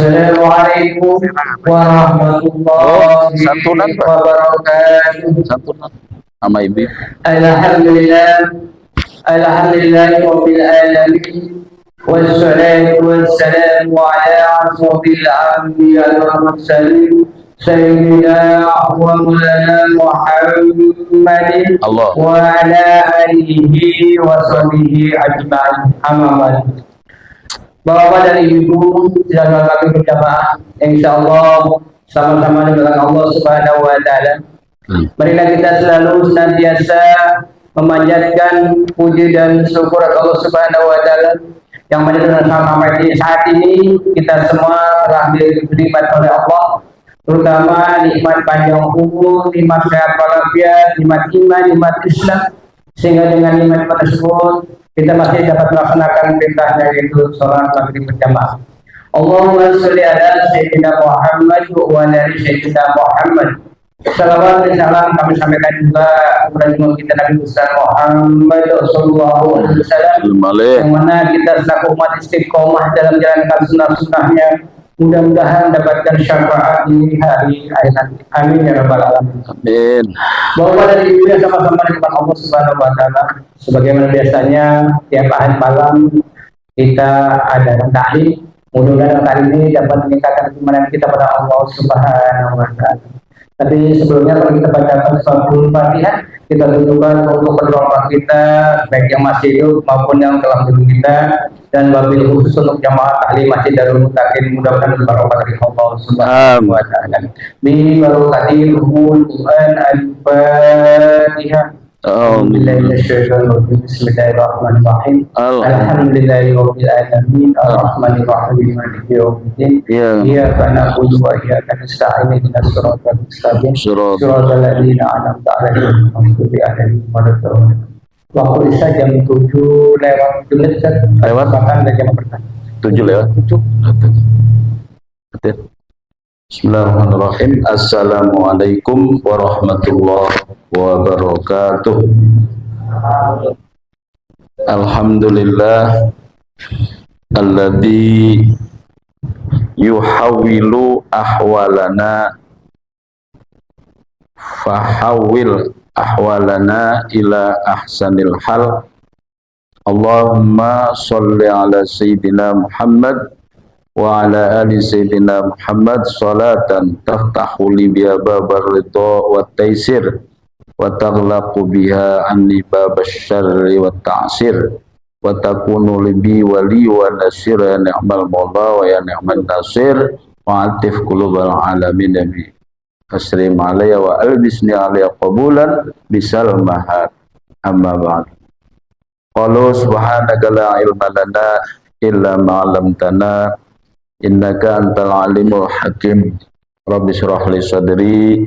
Assalamualaikum warahmatullahi wabarakatuh. Santunan sama ibu. Alhamdulillah, alhamdulillahirabbil alamin. Wassalatu wassalamu ala asyrofil anbiya'i wal mursalin sayyidina wa maulana Muhammadin wa ala alihi wa sahbihi ajma'in. Amma ba'du. Bapak dan Ibu sedang kami berjamaah, insyaallah sama-sama dengan Allah Subhanahu wa taala. Marilah kita selalu senantiasa memanjatkan puji dan syukur Allah Subhanahu wa taala yang mana sampai saat ini kita semua telah diberi nikmat oleh Allah, terutama nikmat panjang umur, nikmat sehat walafiat, nikmat iman, nikmat Islam, sehingga dengan nikmat tersebut kita masih dapat melaksanakan perintahnya, yaitu sholat maghrib berjamaah. Allahumma sholli ala sayyidina Muhammad wa ala sayyidina Muhammad. Salawat dan salam kami sampaikan juga kepada Imam kita Nabi besar Muhammad sallallahu alaihi wasallam, yang mana kita selaku umat istiqomah dalam menjalankan sunnah-sunnahnya, mudah-mudahan mendapatkan syafaat di hari akhir nanti. Amin ya rabbal alamin. Amin. Bapak dan Ibu yang sama-sama dengan Allah Subhanahu wa taala, sebagaimana biasanya tiap hari malam kita ada taklim. Mudah-mudahan kali ini dapat meningkatkan keimanan kita pada Allah Subhanahu wa taala. Tapi sebelumnya kalau kita bacakan suratul Fatihah, kita tunjukkan untuk kedua kita, baik yang masih hidup maupun yang telah hidup kita, dan wabil khusus untuk jamaah taklim masjid Darul Muttaqin, mudah-mudahan berbarokah dari Allah Subhanahu wa taala. Bi barokati ruhul Quran al-Fatihah. Bismillahirrahmanirrahim. Alhamdulillahirabbil alamin. Arrahmanir rahim. Maliki yaumiddin. Iyyaka na'budu wa iyyaka nasta'in. Ihdinas siratal mustaqim. Shiratal ladzina an'amta 'alaihim ghairil maghdubi 'alaihim waladdallin. Waktu Isya jam 7:07 lewat bahkan jam berapa? 7:07. Betul. Bismillahirrahmanirrahim. Assalamualaikum warahmatullahi wabarakatuh. Alhamdulillah alladzi yuhawwilu ahwalana fahawwil ahwalana ila ahsanil hal. Allahumma sholli ala sayyidina Muhammad wa ala ali sayyidina Muhammad salatan taftahu li biha babar ridha wa taisir wa taghlaqu biha anni babash syarri wa ta'sir wa takunu li bi wali wa nasir ya ni'mal maula wa ya ni'man nasir wa atif qulubal alamin bi asrim alayya wa albisni alayya qabulan bisal mahad. Amma ba'd. Qalu subhanaka la ilma lana illa ma 'allamtana innaka antal alimul hakim. Rabbi shrah li sadri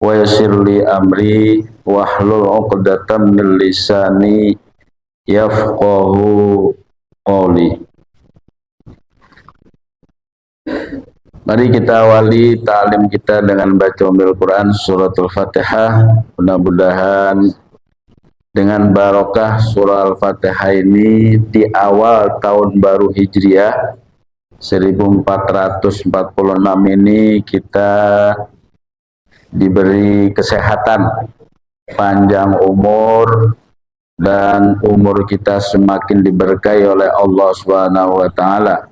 wa yassir li amri wahlul 'uqdatam min lisani yafqahu qawli. Mari kita awali ta'lim kita dengan baca umil Quran suratul Fatihah. Mudah-mudahan dengan barokah surah Al-Fatihah ini di awal tahun baru Hijriah 1446 ini kita diberi kesehatan, panjang umur, dan umur kita semakin diberkahi oleh Allah Subhanahu wa taala.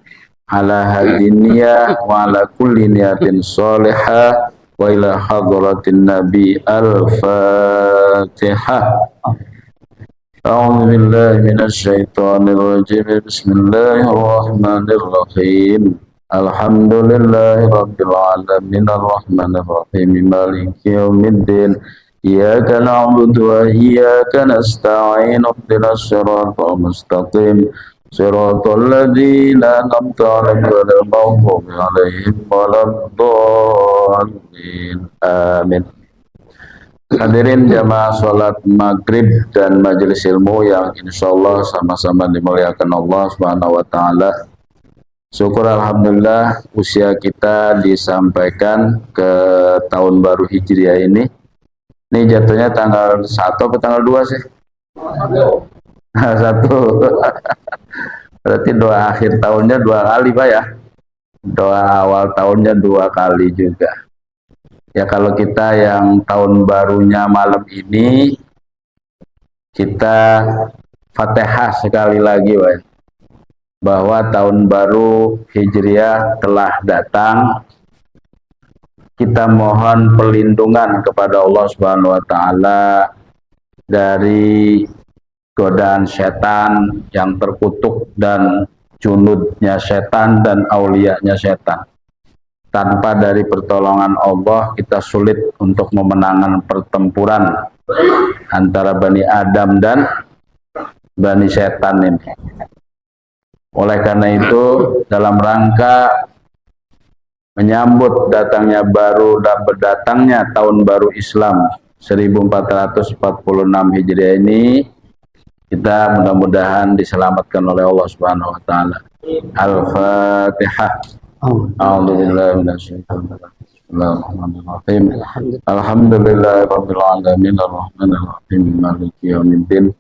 Ala hadiniyah wa ala kulli niyatin sholihah wa ila hadratin nabi. Al-Fatihah. A'udzu billahi minasy syaithanir rajim. Bismillahirrahmanirrahim. Alhamdulillahirabbil alamin arrahmanir rahim maliki yaumiddin. Iyyaka na'budu wa iyyaka nasta'in. Ihdinas siratal mustaqim. Siratal ladzina an'amta 'alaihim ghairil maghdubi 'alaihim waladdallin. Amin. Hadirin jamaah sholat maghrib dan majelis ilmu yang insyaallah sama-sama dimuliakan Allah Subhanahu wa taala. Syukur alhamdulillah usia kita disampaikan ke tahun baru Hijriah ini. Ini jatuhnya tanggal 1 atau tanggal 2 sih? 1. Berarti doa akhir tahunnya 2 kali Pak ya. Doa awal tahunnya 2 kali juga. Ya kalau kita yang tahun barunya malam ini, kita Fatihah sekali lagi, bahwa tahun baru Hijriah telah datang. Kita mohon perlindungan kepada Allah Subhanahu wa taala dari godaan setan yang terkutuk dan junudnya setan dan aulianya setan. Tanpa dari pertolongan Allah kita sulit untuk memenangkan pertempuran antara Bani Adam dan Bani Setan ini. Oleh karena itu, dalam rangka menyambut datangnya berdatangnya tahun baru Islam 1446 Hijriah ini, kita mudah-mudahan diselamatkan oleh Allah Subhanahu wa taala. Al-Fatihah. A'udzubillahi minasyaitonir rajim. Bismillahirrahmanirrahim. Alhamdulillahirabbil alamin arrahmanir rahim maliki yaumiddin.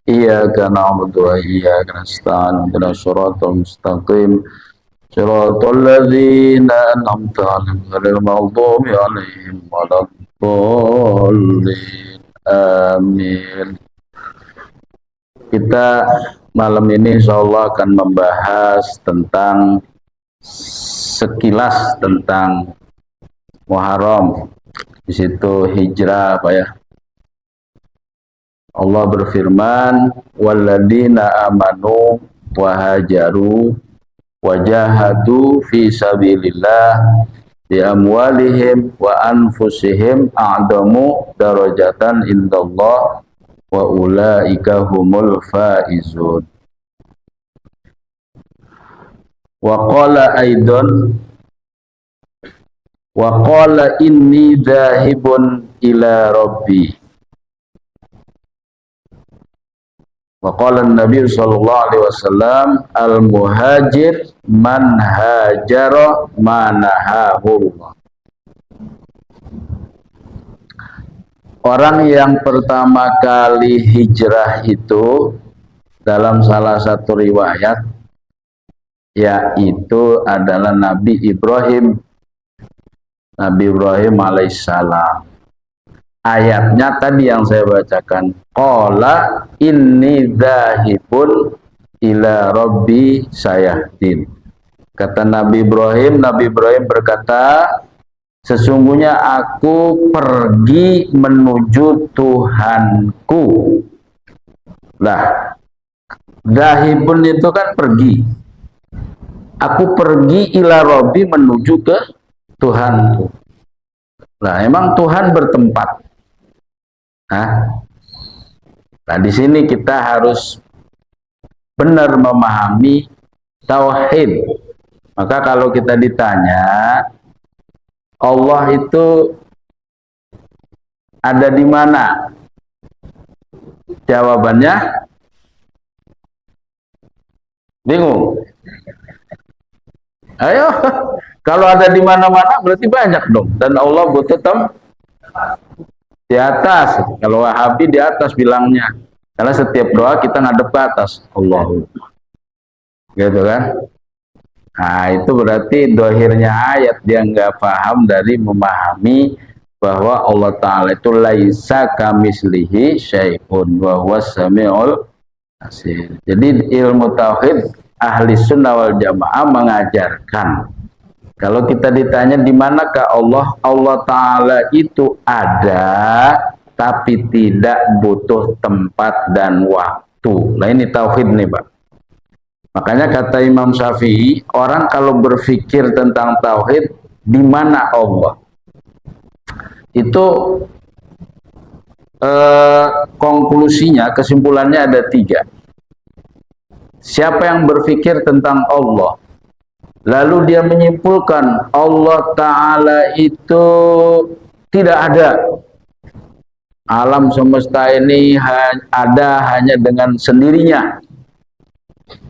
Iyyaka na'budu wa iyyaka nasta'in ihdinas siratal mustaqim. Siratal ladzina an'amta 'alaihim ghairil maghdubi 'alaihim waladdallin. Amin. Kita malam ini insyaallah akan membahas tentang sekilas tentang Muharram. Di situ hijrah, Pak ya. Allah berfirman, "Walladzina amanu wa hajaru wa jahadu fi sabilillah bi amwalihim wa anfusihim a'damu darajatan indallah wa ulaika humul faizun." Wa qala aidan wa qala inni dhahibun ila rabbi. Wa qala an-nabiy sallallahu alaihi wasallam al-muhajir man hajara manahahu. Orang yang pertama kali hijrah itu dalam salah satu riwayat yaitu adalah Nabi Ibrahim alaihissalam. Ayatnya tadi yang saya bacakan, qala inni dzahibun ila rabbi sayahdin. Kata Nabi Ibrahim berkata, sesungguhnya aku pergi menuju Tuhanku. Lah, dzahibun itu kan pergi. Aku pergi ila Rabbi menuju ke Tuhanku. Nah, emang Tuhan bertempat. Nah, di sini kita harus benar memahami tauhid. Maka kalau kita ditanya, Allah itu ada di mana? Jawabannya bingung. Ayo, kalau ada di mana-mana berarti banyak dong. Dan Allah butuh di atas. Kalau Wahabi di atas bilangnya. Karena setiap doa kita ngadep ke atas. Allahumma. Gitu kan? Nah, itu berarti dohirnya ayat dia nggak paham dari memahami bahwa Allah Ta'ala itu laisa kamislihi syai'un wa huwas sami'ul basir. Jadi ilmu tauhid ahli sunnah wal jamaah mengajarkan, kalau kita ditanya di manakah Allah Ta'ala itu ada tapi tidak butuh tempat dan waktu. Nah, ini tauhid nih, Pak. Makanya kata Imam Syafi'i, orang kalau berpikir tentang tauhid, di mana Allah, itu konklusinya, kesimpulannya ada 3. Siapa yang berpikir tentang Allah, lalu dia menyimpulkan Allah Ta'ala itu tidak ada, alam semesta ini ada hanya dengan sendirinya.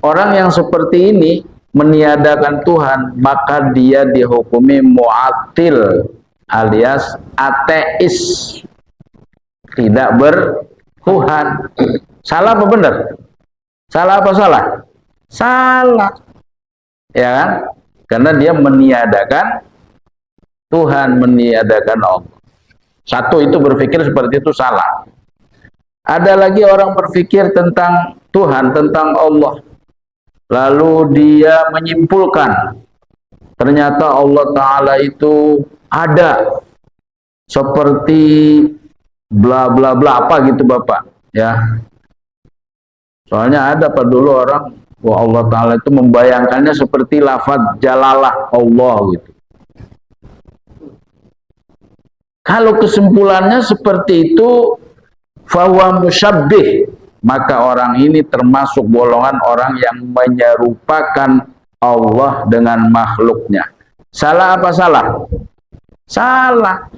Orang yang seperti ini meniadakan Tuhan, maka dia dihukumi mu'attil alias ateis, tidak bertuhan. Salah apa benar? Salah apa salah? Salah. Ya kan? karena dia meniadakan Tuhan, meniadakan Allah. Satu itu berpikir seperti itu salah. Ada lagi orang berpikir tentang Tuhan, tentang Allah, lalu dia menyimpulkan ternyata Allah Ta'ala itu ada seperti bla bla bla apa gitu Bapak ya. Soalnya ada pada dulu orang, wah Allah Ta'ala itu membayangkannya seperti lafaz jalalah Allah gitu. Kalau kesimpulannya seperti itu, fahuwa musyabbih, maka orang ini termasuk golongan orang yang menyerupakan Allah dengan makhluknya. Salah apa salah? Salah.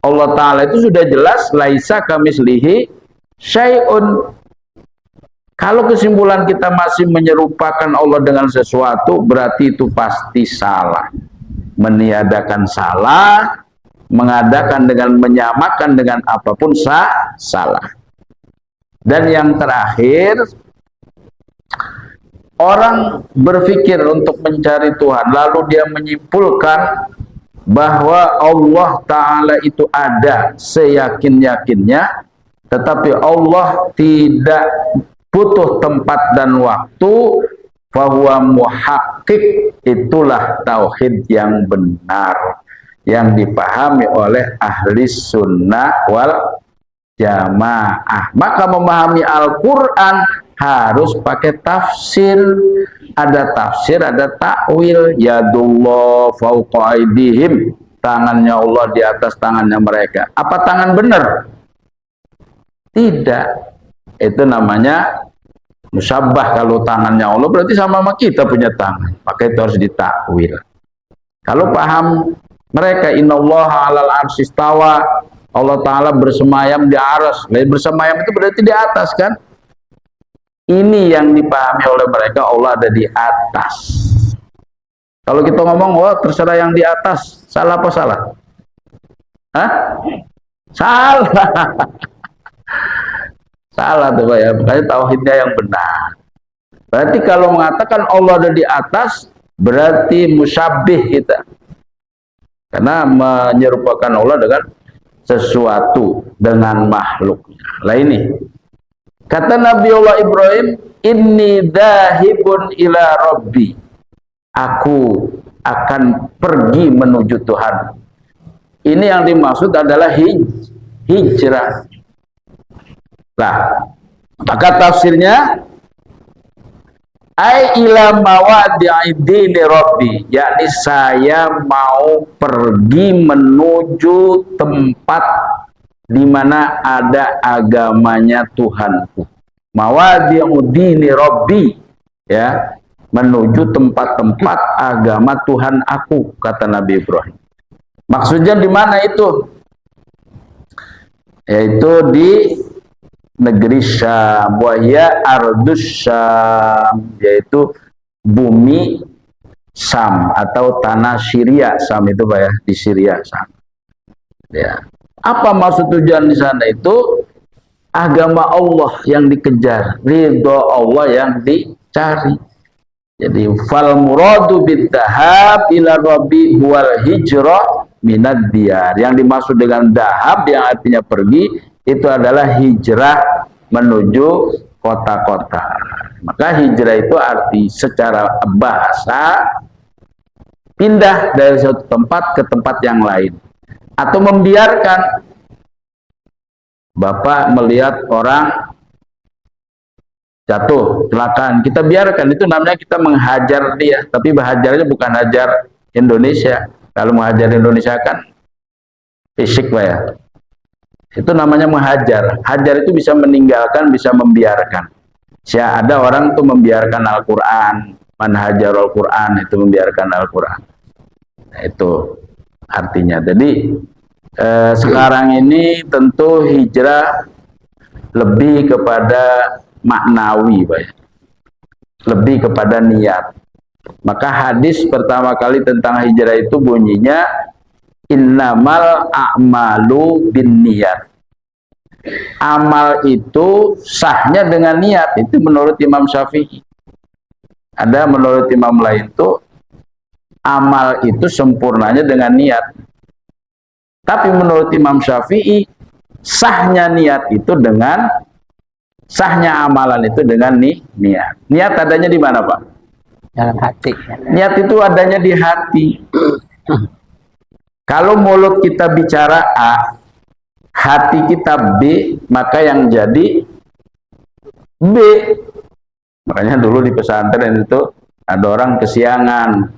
Allah Ta'ala itu sudah jelas, laisa kamislihi syai'un. Kalau kesimpulan kita masih menyerupakan Allah dengan sesuatu, berarti itu pasti salah. Meniadakan salah, mengadakan dengan menyamakan dengan apapun salah. Dan yang terakhir, orang berpikir untuk mencari Tuhan, lalu dia menyimpulkan bahwa Allah Ta'ala itu ada seyakin-yakinnya, tetapi Allah tidak butuh tempat dan waktu, fahuwa muhaqqiq, itulah tauhid yang benar yang dipahami oleh ahli sunnah wal jamaah. Maka memahami Al-Quran harus pakai tafsir. Ada tafsir, ada takwil. Yadullah fauqa aydihim, tangannya Allah di atas tangannya mereka. Apa tangan benar? Tidak. Itu namanya musabbah. Kalau tangannya Allah berarti sama kita punya tangan, maka itu harus ditakwil. Kalau paham mereka, innallaha 'alal arsy istawa, Allah Ta'ala bersemayam di arsy. Bersemayam itu berarti di atas kan? Ini yang dipahami oleh mereka, Allah ada di atas. Kalau kita ngomong, wah terserah yang di atas, salah apa salah? Hah? Salah. Salah tuh Pak ya, makanya tauhidnya yang benar. Berarti kalau mengatakan Allah ada di atas, berarti musyabbih kita. Karena menyerupakan Allah dengan sesuatu, dengan makhluknya. Lah ini, kata Nabi Allah Ibrahim, inni dzahibun ila rabbi, aku akan pergi menuju Tuhan. Ini yang dimaksud adalah hijrah. Nah, maka tafsirnya ai ila mawadi'i dini rabbi, yakni saya mau pergi menuju tempat di mana ada agamanya Tuhanku. Mawadi'u dini rabbi, ya, menuju tempat-tempat agama Tuhan aku, kata Nabi Ibrahim. Maksudnya di mana itu? Yaitu di negeri Syam, wahya ardus Syam, yaitu bumi Syam atau tanah Syria. Syam itu Pak ya, di Syria Syam. Ya. Apa maksud tujuan di sana itu? Agama Allah yang dikejar, ridho Allah yang dicari. Jadi fal muradu bidzahab ila rabbi huwal hijrah minad diyar. Yang dimaksud dengan dahab yang artinya pergi, itu adalah hijrah menuju kota-kota. Maka hijrah itu arti secara bahasa pindah dari suatu tempat ke tempat yang lain, atau membiarkan. Bapak melihat orang jatuh, kecelakaan, kita biarkan, itu namanya kita menghajar dia. Tapi hajarnya bukan hajar Indonesia. Kalau menghajar Indonesia kan fisik Pak ya. Itu namanya menghajar. Hajar itu bisa meninggalkan, bisa membiarkan. Ada orang tuh membiarkan Al-Quran, manhajar Al-Quran, itu membiarkan Al-Quran. Nah, itu artinya. Jadi sekarang ini tentu hijrah lebih kepada maknawi Pak ya. Lebih kepada niat. Maka hadis pertama kali tentang hijrah itu bunyinya innamal a'malu bin niat. Amal itu sahnya dengan niat, itu menurut Imam Syafi'i. Ada menurut imam lain itu amal itu sempurnanya dengan niat. Tapi menurut Imam Syafi'i sahnya niat itu dengan sahnya amalan itu dengan niat. Niat adanya di mana, Pak? Dalam hati. Niat itu adanya di hati. Kalau mulut kita bicara A, hati kita B, maka yang jadi B. Makanya dulu di pesantren itu ada orang kesiangan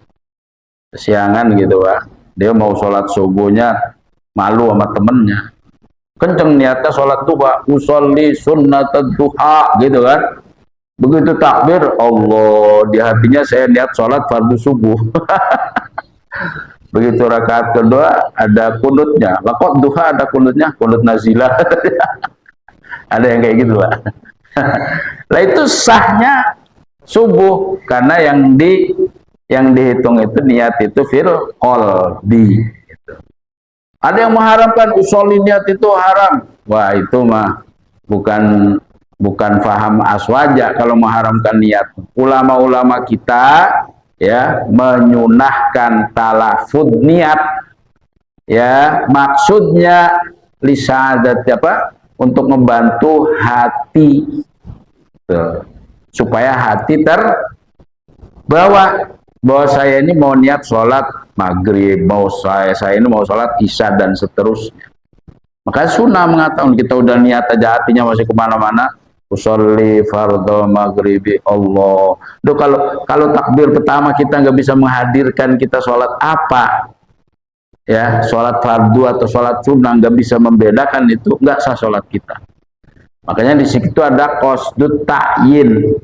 gitu, Pak. Dia mau sholat subuhnya malu sama temennya. Kenceng niatnya sholat duha, usolli sunnat duha gitu kan. Begitu takbir, Allah, di hatinya saya niat sholat fardu subuh. Begitu rakaat kedua ada kunutnya. Lah kok duha ada kunutnya? Kunut nazilah. Ada yang kayak gitu, Pak. Lah itu sahnya subuh karena yang dihitung itu niat itu fil qalbi. Gitu. Ada yang mengharamkan usolli niat itu haram. Wah, itu mah bukan faham aswaja kalau mengharamkan niat. Ulama-ulama kita ya menyunahkan talafud niat, ya maksudnya lisadat apa, untuk membantu hati tuh, supaya hati terbawa bahwa saya ini mau niat sholat maghrib, mau saya ini mau sholat isya dan seterusnya. Makanya sunnah mengatakan kita udah niat aja hatinya masih kemana-mana, usolli fardhu maghribi Allah. Duh, kalau takbir pertama kita nggak bisa menghadirkan kita sholat apa, ya sholat fardu atau sholat sunnah nggak bisa membedakan, itu nggak sah sholat kita. Makanya di situ ada qasdut ta'yin.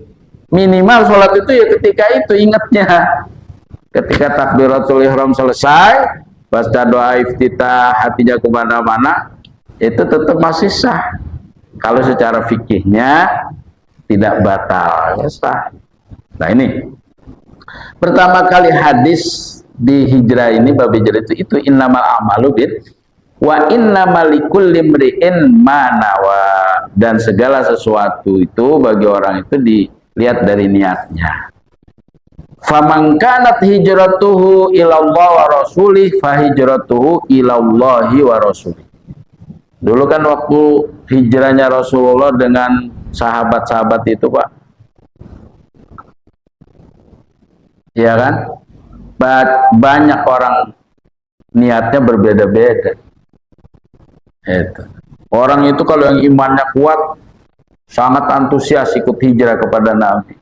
Minimal sholat itu ya ketika itu ingatnya, ketika takbiratul ihram selesai, baca doa iftitah, hatinya kemana-mana, itu tetap masih sah. Kalau secara fikihnya tidak batal, ya sah. Nah ini pertama kali hadis di hijrah ini, bab hijrah itu innamal a'malu bin wa innamal likulli imri'in ma nawa, dan segala sesuatu itu bagi orang itu dilihat dari niatnya. Faman kanat hijratuhu ilallah wa rasulih fa hijratuhu ilallahi wa rasulih. Dulu kan waktu hijrahnya Rasulullah dengan sahabat-sahabat itu, Pak, ya kan, banyak orang niatnya berbeda-beda. Itu orang itu kalau yang imannya kuat sangat antusias ikut hijrah kepada Nabi.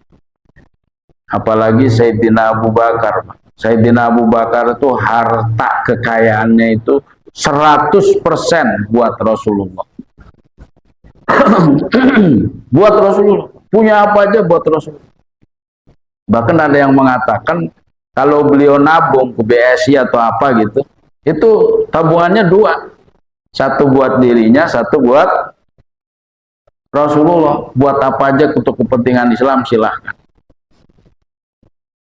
Apalagi Sayyidina Abu Bakar. Sayyidina Abu Bakar itu harta kekayaannya itu 100% buat Rasulullah. Buat Rasulullah. Punya apa aja buat Rasulullah. Bahkan ada yang mengatakan kalau beliau nabung ke BSI atau apa gitu, itu tabungannya dua. Satu buat dirinya, satu buat Rasulullah. Buat apa aja untuk kepentingan Islam silahkan.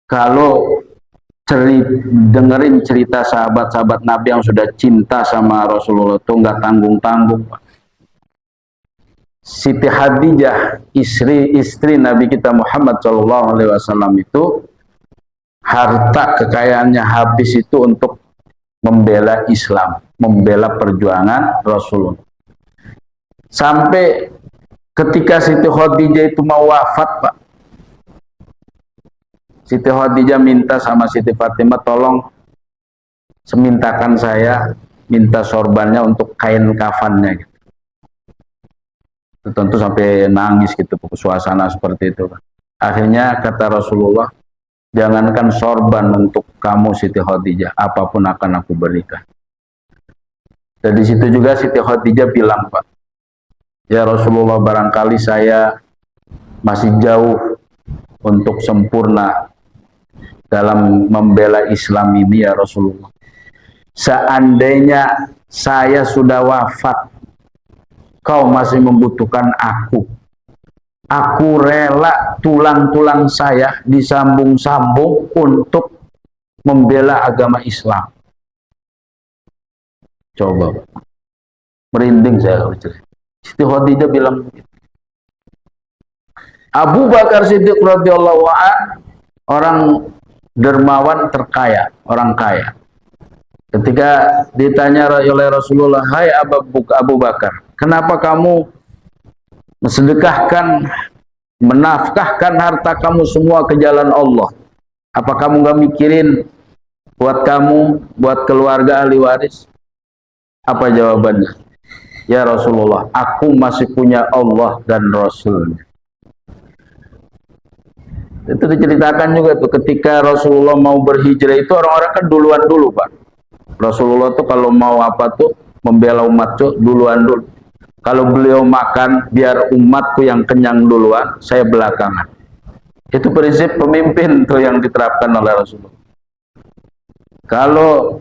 Kalau dengerin cerita sahabat-sahabat Nabi yang sudah cinta sama Rasulullah itu nggak tanggung-tanggung, Pak. Siti Khadijah, istri Nabi kita Muhammad SAW itu harta kekayaannya habis itu untuk membela Islam, membela perjuangan Rasulullah. Sampai ketika Siti Khadijah itu mau wafat, Pak, Siti Khadijah minta sama Siti Fatimah, tolong semintakan saya, minta sorbannya untuk kain kafannya gitu. Tentu sampai nangis gitu, suasana seperti itu. Akhirnya kata Rasulullah, jangankan sorban untuk kamu Siti Khadijah, apapun akan aku berikan. Dan di situ juga Siti Khadijah bilang, Pak, ya Rasulullah, barangkali saya masih jauh untuk sempurna dalam membela Islam ini ya Rasulullah. Seandainya saya sudah wafat, kau masih membutuhkan aku rela tulang-tulang saya disambung-sambung untuk membela agama Islam. Coba, merinding saya kalau cerita. Siti Khadijah bilang begitu. Abu Bakar Siddiq radhiyallahu anhu orang dermawan terkaya, orang kaya. Ketika ditanya oleh Rasulullah, "Hai Abu Bakar, kenapa kamu mensedekahkan, menafkahkan harta kamu semua ke jalan Allah? Apa kamu gak mikirin buat kamu, buat keluarga ahli waris?" Apa jawabannya? "Ya Rasulullah, aku masih punya Allah dan Rasulnya." Itu diceritakan juga tuh ketika Rasulullah mau berhijrah itu orang-orang kan duluan dulu, Pak. Rasulullah tuh kalau mau apa tuh membela umat tuh duluan dulu. Kalau beliau makan, biar umatku yang kenyang duluan, saya belakangan. Itu prinsip pemimpin tuh yang diterapkan oleh Rasulullah. Kalau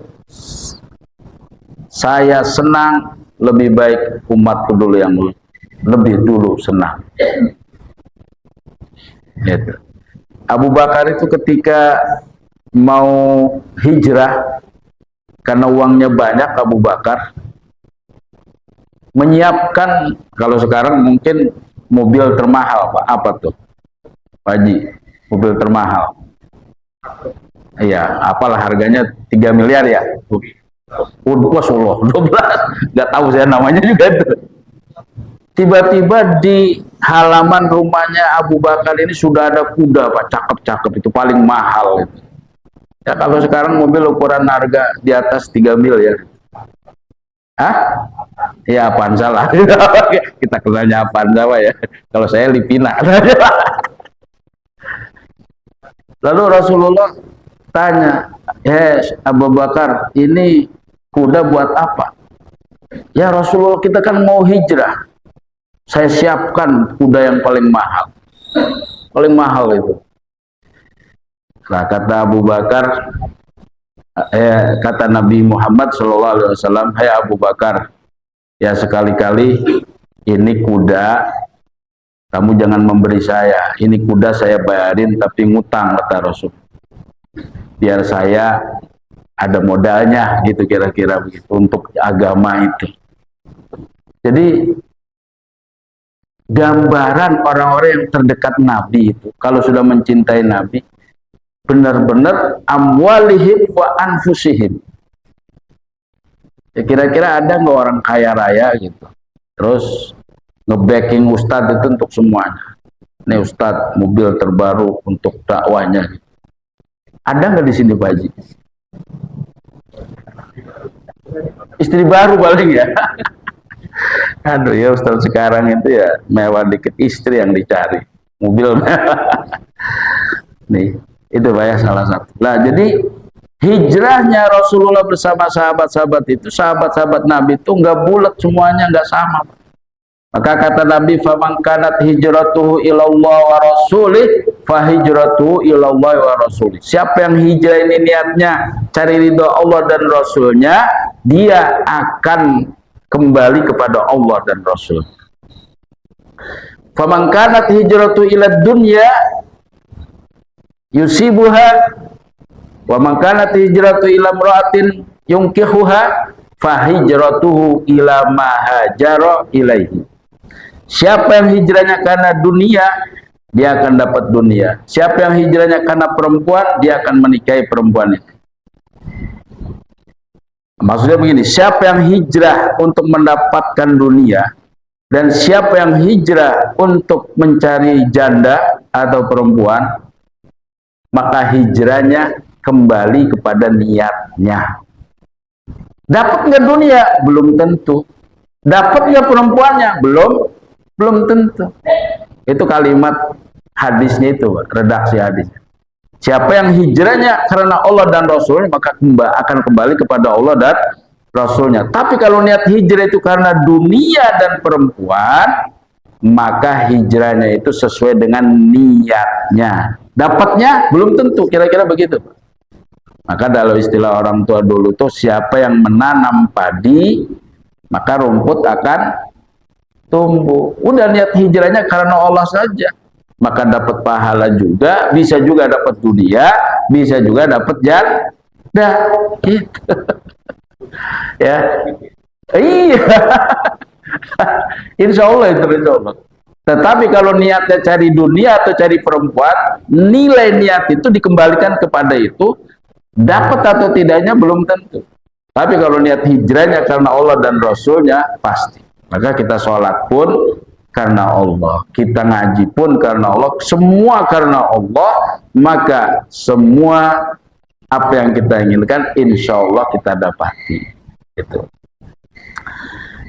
saya senang, lebih baik umatku dulu yang lebih dulu senang. Gitu. Abu Bakar itu ketika mau hijrah, karena uangnya banyak, Abu Bakar menyiapkan, kalau sekarang mungkin mobil termahal, Pak. Apa tuh, Pak Haji? Mobil termahal. Iya, apalah harganya 3 miliar ya? Wah, 12, nggak tahu saya namanya juga tuh. Tiba-tiba di halaman rumahnya Abu Bakar ini sudah ada kuda, Pak, cakep-cakep, itu paling mahal itu. Ya kalau sekarang mobil ukuran harga di atas 3 miliar. Hah? Ya Avanza lah. Kita kenalnya Avanza ya. Kalau saya Livina. Lalu Rasulullah tanya, Abu Bakar, ini kuda buat apa? Ya Rasulullah, kita kan mau hijrah. Saya siapkan kuda yang paling mahal. Paling mahal itu. Nah, kata Abu Bakar, kata Nabi Muhammad SAW, "Hai Abu Bakar, ya sekali-kali ini kuda, kamu jangan memberi saya. Ini kuda saya bayarin tapi ngutang," kata Rasul. "Biar saya ada modalnya," gitu kira-kira begitu, untuk agama itu. Jadi gambaran orang-orang yang terdekat Nabi itu, kalau sudah mencintai Nabi, benar-benar amwalihim wa anfusihim. Ya, kira-kira ada nggak orang kaya raya gitu, terus nge-backing Ustadz itu untuk semuanya. Ini Ustadz mobil terbaru untuk dakwanya. Ada nggak di sini, Pak Haji? Istri baru paling ya. Aduh ya, Ustadz sekarang itu ya mewah dikit, istri yang dicari, mobil mewah. Nih, itu Pak ya salah satu. Nah, jadi hijrahnya Rasulullah bersama sahabat-sahabat itu, sahabat-sahabat Nabi itu nggak bulat semuanya, nggak sama. Maka kata Nabi, "Faman kanat hijratuhu ilallah wa rasulih, fa hijratuhu ilallah wa rasulih." Siapa yang hijrah ini niatnya cari ridho Allah dan Rasulnya, dia akan kembali kepada Allah dan Rasul. "Faman kanat hijratuhu ilad dunya yusibuha, wa man kanat hijratuhu ila imra'atin yunkihuha, fa hijratuhu ila ma hajara ilaihi." Siapa yang hijrahnya karena dunia, dia akan dapat dunia. Siapa yang hijrahnya karena perempuan, dia akan menikahi perempuan itu. Maksudnya begini, siapa yang hijrah untuk mendapatkan dunia, dan siapa yang hijrah untuk mencari janda atau perempuan, maka hijrahnya kembali kepada niatnya. Dapat nggak dunia? Belum tentu. Dapat nggak perempuannya? Belum tentu. Itu kalimat hadisnya itu, redaksi hadisnya. Siapa yang hijrahnya karena Allah dan Rasul, maka akan kembali kepada Allah dan Rasulnya. Tapi kalau niat hijrah itu karena dunia dan perempuan, maka hijrahnya itu sesuai dengan niatnya. Dapatnya belum tentu, kira-kira begitu. Maka dalam istilah orang tua dulu tuh, siapa yang menanam padi, maka rumput akan tumbuh. Udah niat hijrahnya karena Allah saja, maka dapat pahala juga, bisa juga dapat dunia, bisa juga dapat jannah. Gitu. Ya, iya. Insya Allah itu, insya Allah. Tetapi kalau niatnya cari dunia atau cari perempuan, nilai niat itu dikembalikan kepada itu, dapat atau tidaknya belum tentu. Tapi kalau niat hijrahnya karena Allah dan Rasulnya, pasti. Maka kita sholat pun karena Allah, kita ngaji pun karena Allah, semua karena Allah, maka semua apa yang kita inginkan, insya Allah kita dapati. Gitu.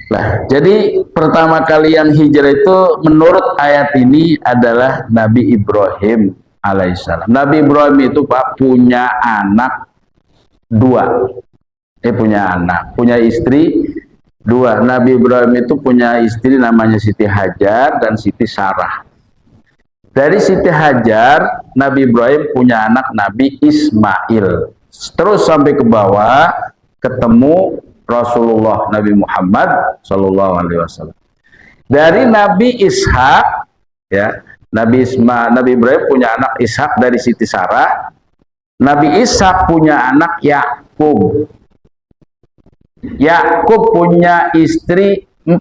Nah, jadi pertama kali yang hijrah itu menurut ayat ini adalah Nabi Ibrahim alaihissalam. Nabi Ibrahim itu Pak punya anak dua. Punya anak, punya istri dua. Nabi Ibrahim itu punya istri namanya Siti Hajar dan Siti Sarah. Dari Siti Hajar, Nabi Ibrahim punya anak Nabi Ismail. Terus sampai ke bawah ketemu Rasulullah Nabi Muhammad Sallallahu Alaihi Wasallam. Dari Nabi Ishak, ya, Nabi Ibrahim punya anak Ishak dari Siti Sarah. Nabi Ishak punya anak Yakub. Yakub punya istri 4.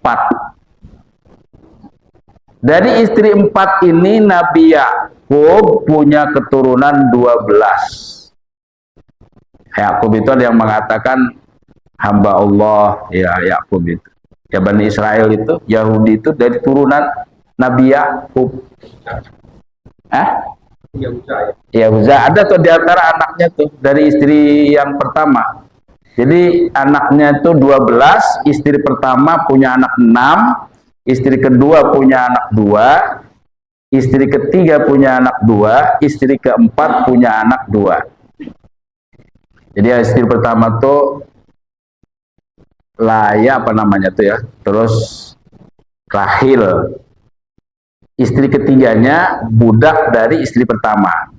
Dari istri 4 ini Nabi Yakub punya keturunan 12. Yakub itu ada yang mengatakan hamba Allah, ya Yakub itu. Ya Bani Israel itu, Yahudi itu dari turunan Nabi Yakub. Yahuza ada tuh di antara anaknya tuh dari istri yang pertama. Jadi anaknya itu 12, istri pertama punya anak 6, istri kedua punya anak 2, istri ketiga punya anak 2, istri keempat punya anak 2. Jadi istri pertama tuh Laya apa namanya tuh ya, terus Rahil. Istri ketiganya budak dari istri pertama.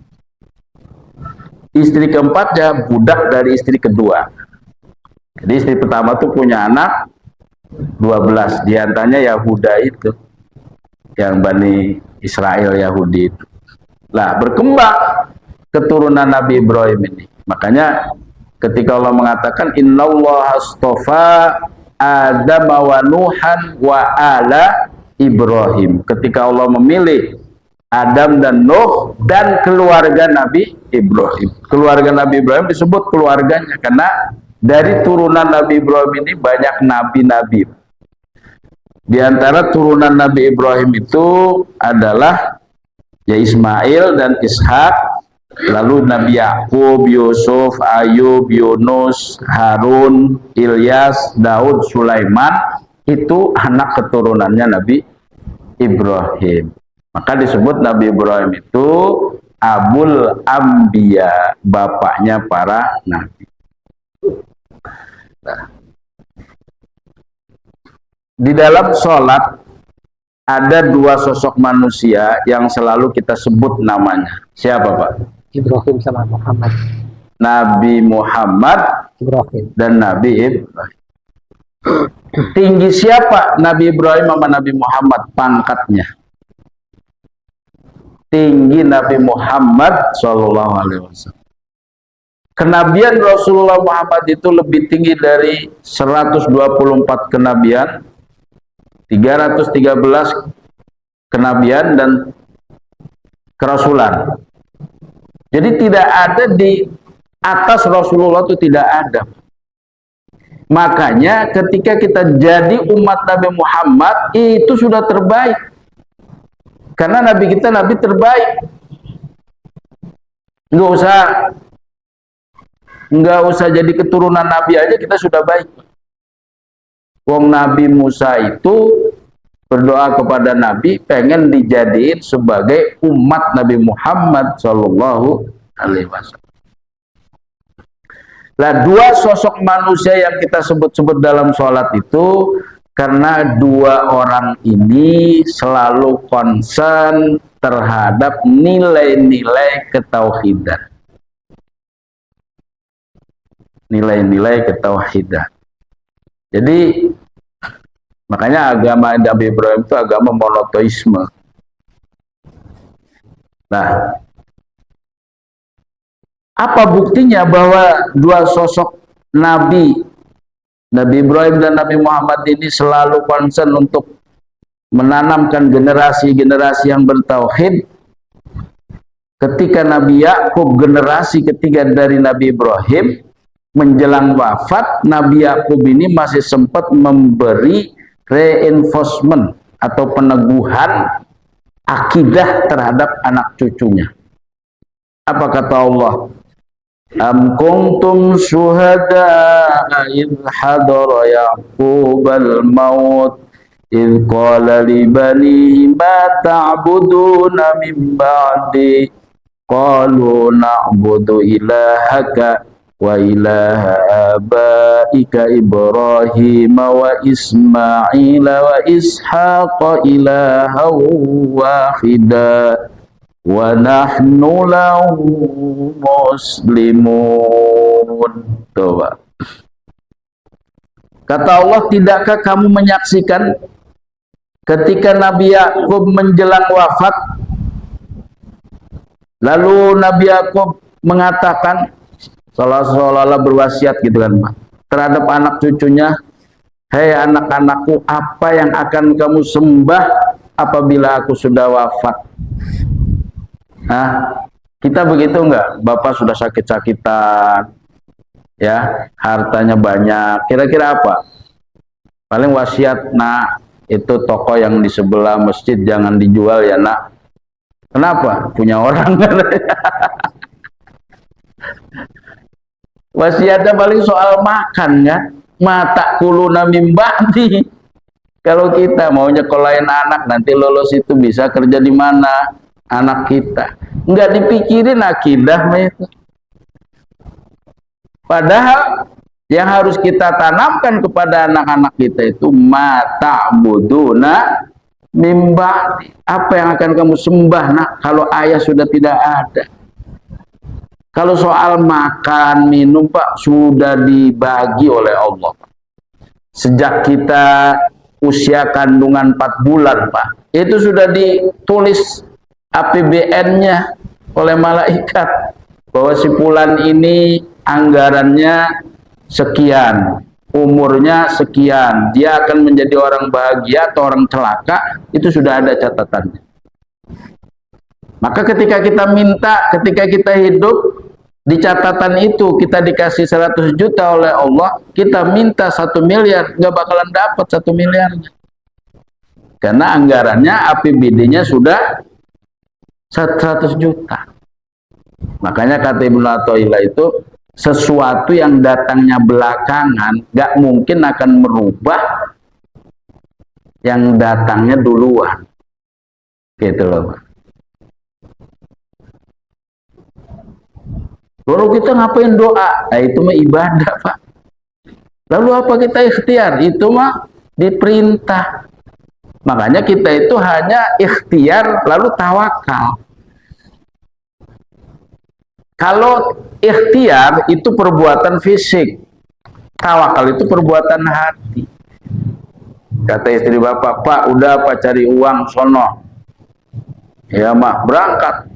Istri keempatnya budak dari istri kedua. Jadi istri pertama tuh punya anak 12, diantaranya Yahuda itu, yang Bani Israel Yahudi itu. Nah, berkembang keturunan Nabi Ibrahim ini. Makanya ketika Allah mengatakan innallaha astofa Adam wa Nuhan wa ala Ibrahim, ketika Allah memilih Adam dan Nuh dan keluarga Nabi Ibrahim. Keluarga Nabi Ibrahim disebut keluarganya karena dari turunan Nabi Ibrahim ini banyak nabi-nabi. Di antara turunan Nabi Ibrahim itu adalah ya Ismail dan Ishak, lalu Nabi Yakub, Yusuf, Ayub, Yunus, Harun, Ilyas, Daud, Sulaiman, itu anak keturunannya Nabi Ibrahim. Maka disebut Nabi Ibrahim itu Abul Ambiya, bapaknya para nabi. Nah, di dalam sholat ada 2 sosok manusia yang selalu kita sebut namanya. Siapa Pak? Ibrahim sama Muhammad. Nabi Muhammad Ibrahim dan Nabi Ibrahim. Tinggi siapa Nabi Ibrahim sama Nabi Muhammad pangkatnya? Tinggi Nabi Muhammad Shallallahu Alaihi Wasallam. Kenabian Rasulullah Muhammad itu lebih tinggi dari 124 kenabian, 313 kenabian dan kerasulan. Jadi tidak ada di atas Rasulullah itu tidak ada. Makanya ketika kita jadi umat Nabi Muhammad itu sudah terbaik. Karena Nabi kita Nabi terbaik. Nggak usah jadi keturunan Nabi aja kita sudah baik. Wong Nabi Musa itu berdoa kepada Nabi pengen dijadiin sebagai umat Nabi Muhammad Shallallahu Alaihi Wasallam. Nah, 2 sosok manusia yang kita sebut-sebut dalam sholat itu karena 2 orang ini selalu concern terhadap nilai-nilai ketauhidan. Nilai-nilai ketauhidan. Jadi makanya agama Nabi Ibrahim itu agama monoteisme. Nah, apa buktinya bahwa 2 sosok Nabi Ibrahim dan Nabi Muhammad ini selalu concern untuk menanamkan generasi-generasi yang bertauhid. Ketika Nabi Yakub generasi ketiga dari Nabi Ibrahim menjelang wafat, Nabi Yakub ini masih sempat memberi reinforcement atau peneguhan akidah terhadap anak cucunya. Apa kata Allah? Am kuntum syuhada'a idh hadara Yaqubal maut idh qala li banihi ma ta'buduna min ba'di qalu na'budu ilahaka wa ilaha abaika Ibrahim wa Ismail wa Ishaq ilaha wahida wa nahnu lahu muslimun. Coba. Kata Allah, tidakkah kamu menyaksikan ketika Nabi Yakub menjelang wafat, lalu Nabi Yakub mengatakan seolah-olah berwasiat gitu kan Pak, terhadap anak cucunya, hei anak-anakku, apa yang akan kamu sembah apabila aku sudah wafat? Nah, kita begitu enggak? Bapak sudah sakit-sakitan, ya, hartanya banyak, kira-kira apa? Paling wasiat, nak, itu toko yang di sebelah masjid jangan dijual ya nak. Kenapa? Punya orang. Wasiatnya paling soal makan kan, mata kuluna mimbati. Kalau kita mau nyekolahin anak nanti lolos itu bisa kerja di mana anak kita, nggak dipikirin akidah itu. Padahal yang harus kita tanamkan kepada anak-anak kita itu mata buduna mimbati. Apa yang akan kamu sembah nak kalau ayah sudah tidak ada? Kalau soal makan, minum Pak, sudah dibagi oleh Allah. Sejak kita usia kandungan 4 bulan Pak, itu sudah ditulis APBN-nya oleh malaikat bahwa si fulan ini anggarannya sekian, umurnya sekian, dia akan menjadi orang bahagia atau orang celaka, itu sudah ada catatannya. Maka ketika kita minta, ketika kita hidup, di catatan itu kita dikasih 100 juta oleh Allah, kita minta 1 miliar, nggak bakalan dapat 1 miliarnya. Karena anggarannya, APBD-nya sudah 100 juta. Makanya kata Ibnu Athaillah itu, sesuatu yang datangnya belakangan, nggak mungkin akan merubah yang datangnya duluan. Gitu loh Pak. Lalu kita ngapain doa? Nah, itu mah ibadah Pak. Lalu apa kita ikhtiar? Itu mah diperintah. Makanya kita itu hanya ikhtiar lalu tawakal. Kalau ikhtiar itu perbuatan fisik, tawakal itu perbuatan hati. Kata istri bapak, Pak udah Pak cari uang sono. Ya mak, berangkat.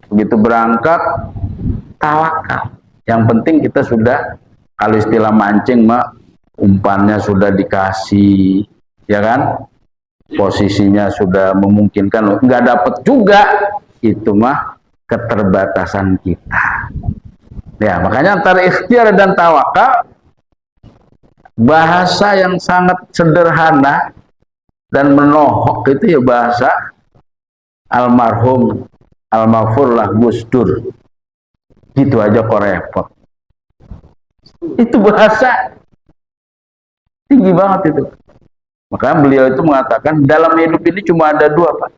Begitu berangkat, tawakal. Yang penting kita sudah, kalau istilah mancing mak, umpannya sudah dikasih, ya kan? Posisinya sudah memungkinkan, nggak dapat juga, itu mah keterbatasan kita. Ya, makanya antara ikhtiar dan tawakal, bahasa yang sangat sederhana dan menohok itu ya bahasa almarhum almarfurlah Gus Dur. Gitu aja kok repot. Itu bahasa tinggi banget itu. Makanya beliau itu mengatakan dalam hidup ini cuma ada 2 Pak.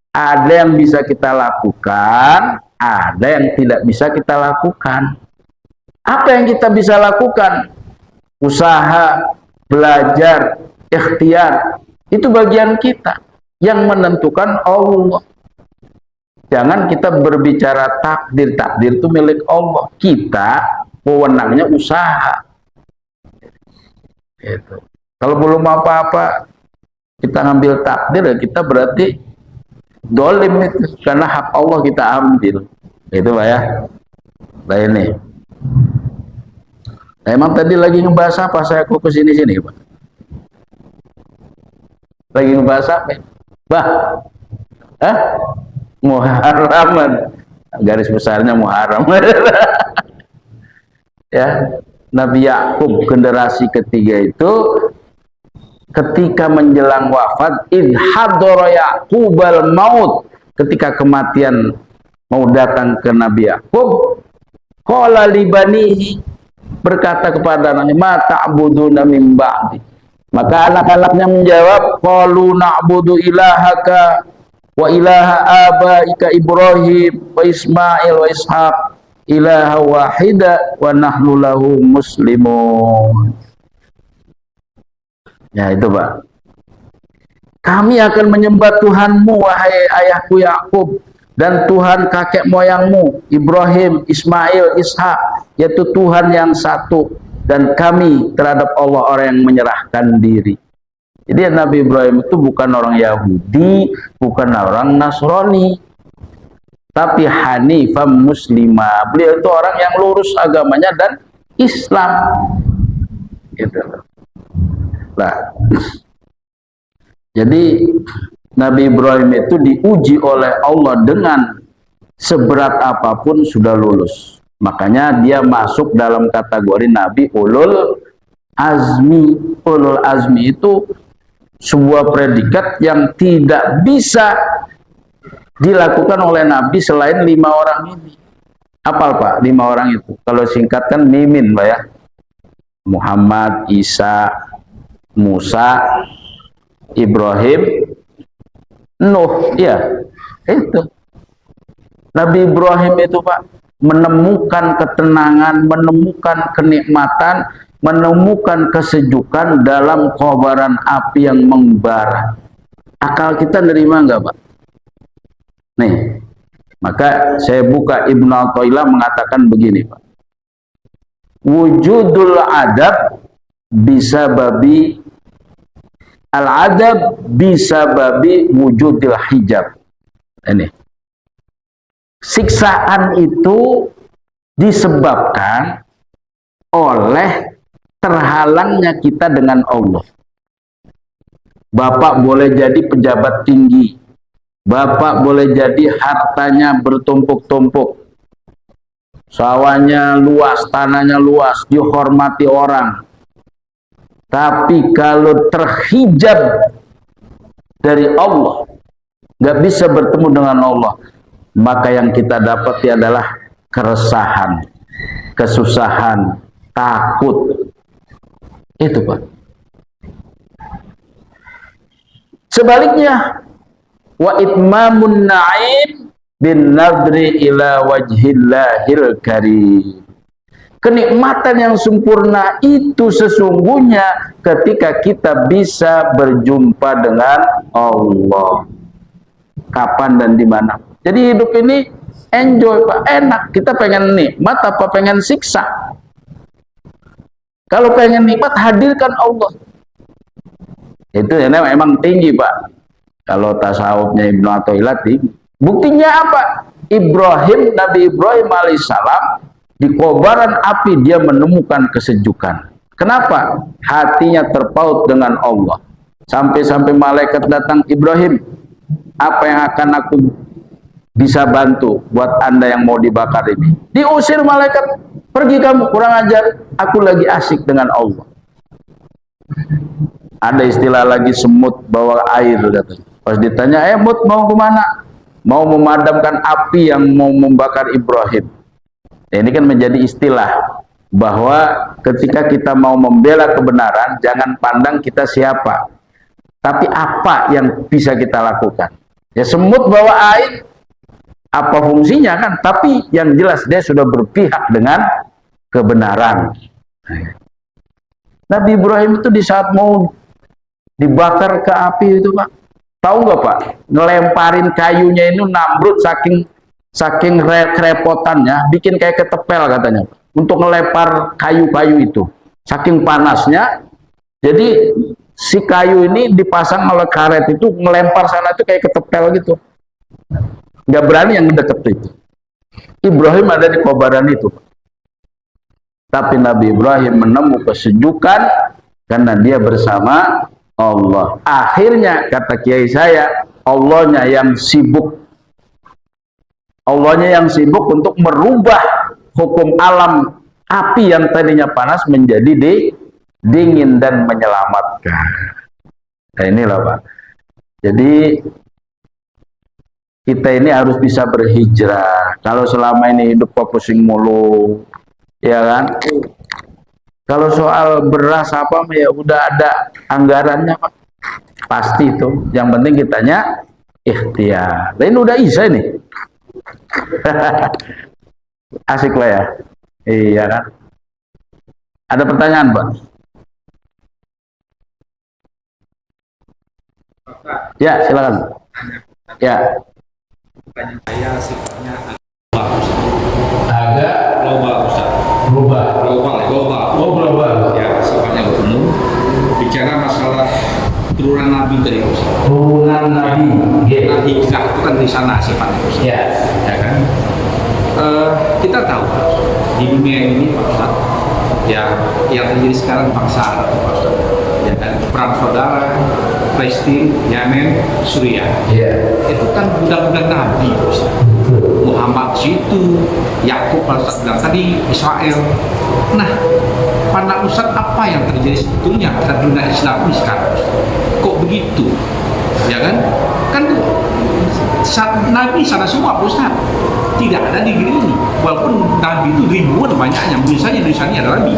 Ada yang bisa kita lakukan, ada yang tidak bisa kita lakukan. Apa yang kita bisa lakukan? Usaha, belajar, ikhtiar. Itu bagian kita. Yang menentukan Allah. Jangan kita berbicara takdir. Takdir itu milik Allah. Kita wewenangnya usaha. Gitu. Kalau belum apa-apa kita ngambil takdir, ya kita berarti dolim itu, karena hak Allah kita ambil. Itu Pak ya. Nah ini. Nah, emang tadi lagi ngebahas apa? Saya kok kesini-sini Pak. Lagi ngebahas apa? Bah, Muharram, garis besarnya Muharram. Ya, Nabi Yakub generasi ketiga itu ketika menjelang wafat, idhadara Yaqubal maut, ketika kematian mau datang ke Nabi Yakub, qala libanihi, berkata kepada anaknya, ma ta'buduna min ba'di. Maka anak-anaknya menjawab, qalu na'budu ilahaka wa ilaha abaika Ibrahim wa Ismail wa Ishaq ilaha wahida wa nahnu lahu muslimun. Ya itu Pak. Kami akan menyembah Tuhanmu wahai ayahku Yakub, dan Tuhan kakek moyangmu Ibrahim, Ismail, Ishak, yaitu Tuhan yang satu, dan kami terhadap Allah orang yang menyerahkan diri. Jadi Nabi Ibrahim itu bukan orang Yahudi, bukan orang Nasrani, tapi hanifam muslimah. Beliau itu orang yang lurus agamanya dan Islam. Gitu. Nah, jadi Nabi Ibrahim itu diuji oleh Allah dengan seberat apapun sudah lulus. Makanya dia masuk dalam kategori Nabi Ulul Azmi. Ulul Azmi itu sebuah predikat yang tidak bisa dilakukan oleh Nabi selain 5 orang ini. Apal Pak 5 orang itu? Kalau singkatkan mimin Pak ya. Muhammad, Isa, Musa, Ibrahim, Nuh, ya itu. Nabi Ibrahim itu Pak menemukan ketenangan, menemukan kenikmatan, menemukan kesejukan dalam kobaran api yang membara. Akal kita nerima enggak Pak? Nih, maka saya buka Ibnu Athaillah mengatakan begini Pak. Wujudul adab bisa babi al-adab bisa babi wujudil hijab. Ini siksaan itu disebabkan oleh terhalangnya kita dengan Allah. Bapak boleh jadi pejabat tinggi, Bapak boleh jadi hartanya bertumpuk-tumpuk, sawahnya luas, tanahnya luas, dihormati orang. Tapi kalau terhijab dari Allah, nggak bisa bertemu dengan Allah, maka yang kita dapati adalah keresahan, kesusahan, takut. Itu Pak. Sebaliknya, wa itmamun na'im bin nadri ila wajhillahil karim. Kenikmatan yang sempurna itu sesungguhnya ketika kita bisa berjumpa dengan Allah. Kapan dan di mana. Jadi hidup ini enjoy Pak, enak. Kita pengen nikmat apa pengen siksa? Kalau pengen nikmat, hadirkan Allah. Itu ya, memang tinggi Pak. Kalau tasawufnya Ibnu Athaillah tinggi. Buktinya apa? Nabi Ibrahim alaihissalam di kobaran api dia menemukan kesejukan. Kenapa? Hatinya terpaut dengan Allah. Sampai-sampai malaikat datang, Ibrahim, apa yang akan aku bisa bantu buat Anda yang mau dibakar ini? Diusir malaikat, pergi kamu, kurang ajar, aku lagi asik dengan Allah. Ada istilah lagi, semut bawa air katanya. Pas ditanya, Mut mau kemana? Mau memadamkan api yang mau membakar Ibrahim. Ini kan menjadi istilah bahwa ketika kita mau membela kebenaran, jangan pandang kita siapa, tapi apa yang bisa kita lakukan. Ya semut bawa air, apa fungsinya kan? Tapi yang jelas dia sudah berpihak dengan kebenaran. Nabi Ibrahim itu di saat mau dibakar ke api itu Pak, tahu nggak Pak? Ngelemparin kayunya ini Namrud saking kerepotannya, bikin kayak ketepel katanya, untuk ngelempar kayu-kayu itu. Saking panasnya, jadi si kayu ini dipasang oleh karet itu, ngelempar sana itu kayak ketepel gitu. Nggak berani yang deket itu. Ibrahim ada di kobaran itu. Tapi Nabi Ibrahim menemukan kesejukan karena dia bersama Allah. Akhirnya kata kiai saya, Allahnya yang sibuk. Allahnya yang sibuk untuk merubah hukum alam api yang tadinya panas menjadi dingin dan menyelamatkan. Nah inilah Pak. Jadi kita ini harus bisa berhijrah. Kalau selama ini hidup kok pusing mulu, ya kan? Kalau soal beras apa ya udah ada anggarannya Pak. Pasti itu. Yang penting kitanya ikhtiar. Nah, ini udah isa ini. Asik lah ya. Iya kan? Ada pertanyaan Pak? Ya silakan. Ya. Pertanyaan saya sifatnya Agak global, Ustaz. global. Oh global. Ya, sifatnya umum. Bicara masalah turunan Nabi tadi, Ustaz. Turunan Nabi. Nah, hijrah itu kan di sana sifatnya, Ustaz. Ya. Ya kan? Kita tahu di dunia ini, Pak Ustaz, ya yang terjadi sekarang paksaan, Pak Ustaz. Ya kan? Perang saudara, Palestina, Yemen, Suriah. Iya. Itu kan budak-budak Nabi, Ustaz. Muhammad situ, Yakub Ustaz bilang tadi Israel. Nah, pandang Ustaz apa yang terjadi sebetulnya pada dunia Islam ini sekarang? Kok begitu? Ya kan? Kan Nabi sana semua Ustaz. Tidak ada di negeri ini. Walaupun Nabi itu ribuan banyaknya, misalnya di sana ada Nabi,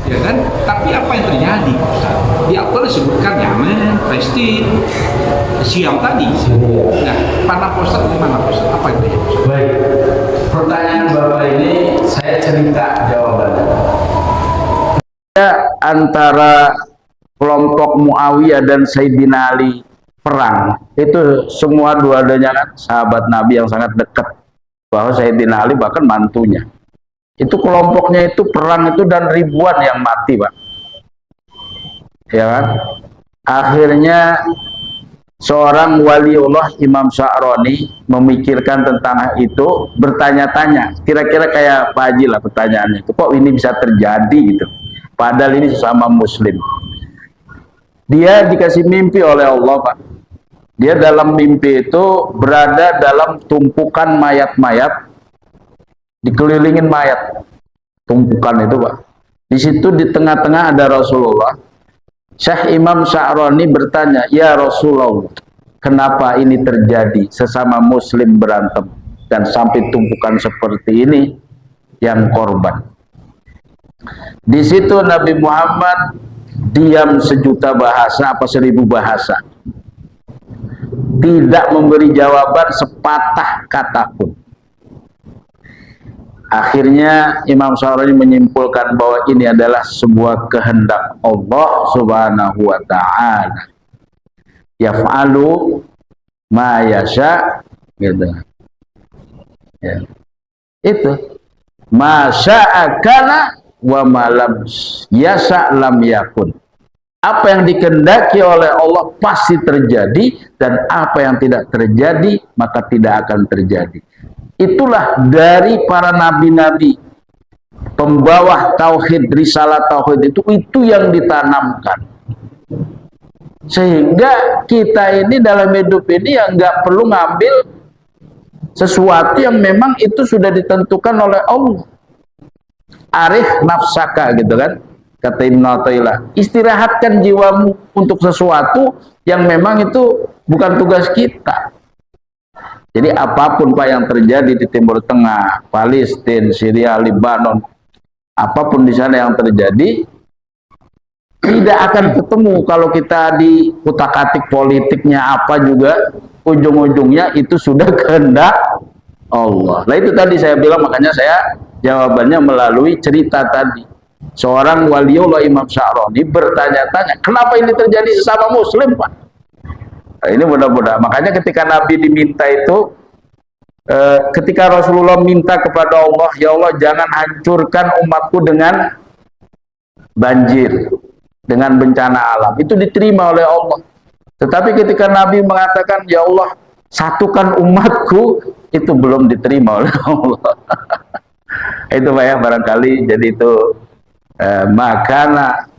ya kan? Tapi apa yang terjadi, Ustaz? Di Al-Quran disebutkan Yemen, Palestina, Siam tadi. Nah, pandang Ustaz gimana Ustaz? Apa yang terjadi, Ustaz? Baik. Pertanyaan Bapak ini saya cerita jawabannya. Antara kelompok Muawiyah dan Sayyidina Ali perang itu semua dua-duanya kan sahabat Nabi yang sangat dekat. Bahwa Sayyidina Ali bahkan mantunya. Itu kelompoknya itu perang itu dan ribuan yang mati, Pak. Ya kan? Akhirnya seorang waliullah Imam Sya'rani memikirkan tentang itu, bertanya-tanya. Kira-kira kayak Pak Haji lah pertanyaannya itu. Kok ini bisa terjadi gitu? Padahal ini sesama muslim. Dia dikasih mimpi oleh Allah, Pak. Dia dalam mimpi itu berada dalam tumpukan mayat-mayat, dikelilingin mayat, tumpukan itu Pak. Di situ di tengah-tengah ada Rasulullah. Syekh Imam Sya'rani bertanya, ya Rasulullah, kenapa ini terjadi? Sesama Muslim berantem dan sampai tumpukan seperti ini yang korban. Di situ Nabi Muhammad diam sejuta bahasa apa 1000 bahasa. Tidak memberi jawaban sepatah kata pun. Akhirnya Imam Sya'rani menyimpulkan bahwa ini adalah sebuah kehendak Allah Subhanahu wa ta'ala. Yaf'alu ma yasha gitu. Ya. Itu ma sya'a kana wa ma lam yasha lam yakun. Apa yang dikehendaki oleh Allah pasti terjadi, dan apa yang tidak terjadi maka tidak akan terjadi. Itulah dari para nabi-nabi pembawa tauhid, risalah tauhid itu yang ditanamkan. Sehingga kita ini dalam hidup ini yang nggak perlu ngambil sesuatu yang memang itu sudah ditentukan oleh Allah. Arif nafsaka gitu kan. Kata Ibnu Athaillah, istirahatkan jiwamu untuk sesuatu yang memang itu bukan tugas kita. Jadi apapun Pak yang terjadi di Timur Tengah, Palestina, Syria, Lebanon, apapun di sana yang terjadi, tidak akan ketemu kalau kita di utak-atik politiknya apa juga, ujung-ujungnya itu sudah kehendak Allah. Nah itu tadi saya bilang, makanya saya jawabannya melalui cerita tadi. Seorang waliullah Imam Sya'rani bertanya-tanya, kenapa ini terjadi sesama muslim Pak? Nah, ini mudah-mudahan, makanya ketika Nabi diminta itu, ketika Rasulullah minta kepada Allah, ya Allah jangan hancurkan umatku dengan banjir, dengan bencana alam, itu diterima oleh Allah. Tetapi ketika Nabi mengatakan, ya Allah satukan umatku, itu belum diterima oleh Allah. Itu Pak ya, barangkali jadi itu makana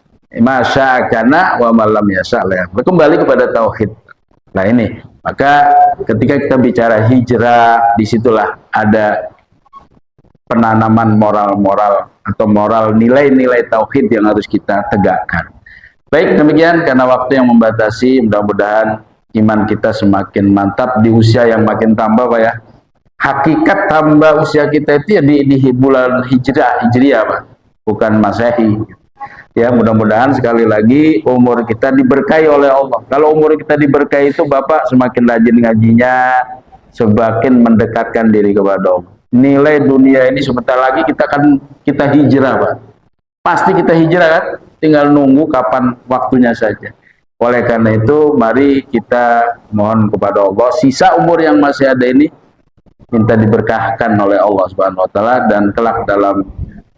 masya kana wa malam yasha la yakun. Kembali kepada tauhid. Nah ini, maka ketika kita bicara hijrah, disitulah ada penanaman moral-moral atau moral nilai-nilai tauhid yang harus kita tegakkan. Baik, demikian karena waktu yang membatasi, mudah-mudahan iman kita semakin mantap di usia yang makin tambah, Pak ya. Hakikat tambah usia kita itu ya di bulan hijriah, Pak, bukan masehi. Ya, mudah-mudahan sekali lagi umur kita diberkahi oleh Allah. Kalau umur kita diberkahi itu Bapak semakin rajin ngajinya, semakin mendekatkan diri kepada Allah. Nilai dunia ini sebentar lagi kita hijrah, Pak. Pasti kita hijrah kan? Tinggal nunggu kapan waktunya saja. Oleh karena itu, mari kita mohon kepada Allah, sisa umur yang masih ada ini minta diberkahkan oleh Allah Subhanahu wa taala dan kelak dalam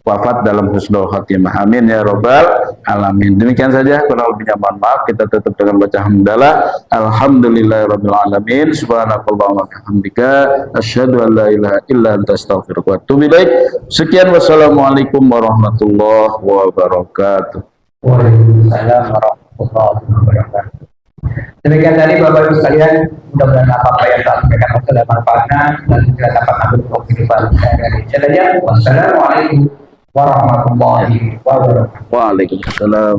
wafat dalam husnul khotimah. Amin ya rabbal alamin. Demikian saja, kurang lebihnya mohon maaf. Kita tutup dengan baca hamdalah. Alhamdulillahirabbil alamin. Subhanakallahumma wa bihamdika asyhadu an la ilaha illa anta astaghfiruka wa atubu ilaik. Sekian, wassalamualaikum warahmatullahi wabarakatuh. Waalaikumsalam warahmatullahi wabarakatuh. Demikian tadi Bapak Ibu sekalian, mudah-mudahan apa yang telah disampaikan adalah manfaatnya dan kita dapat ambil kehidupan dari channelnya. Wassalamualaikum warahmatullahi wabarakatuh. Waalaikumsalam.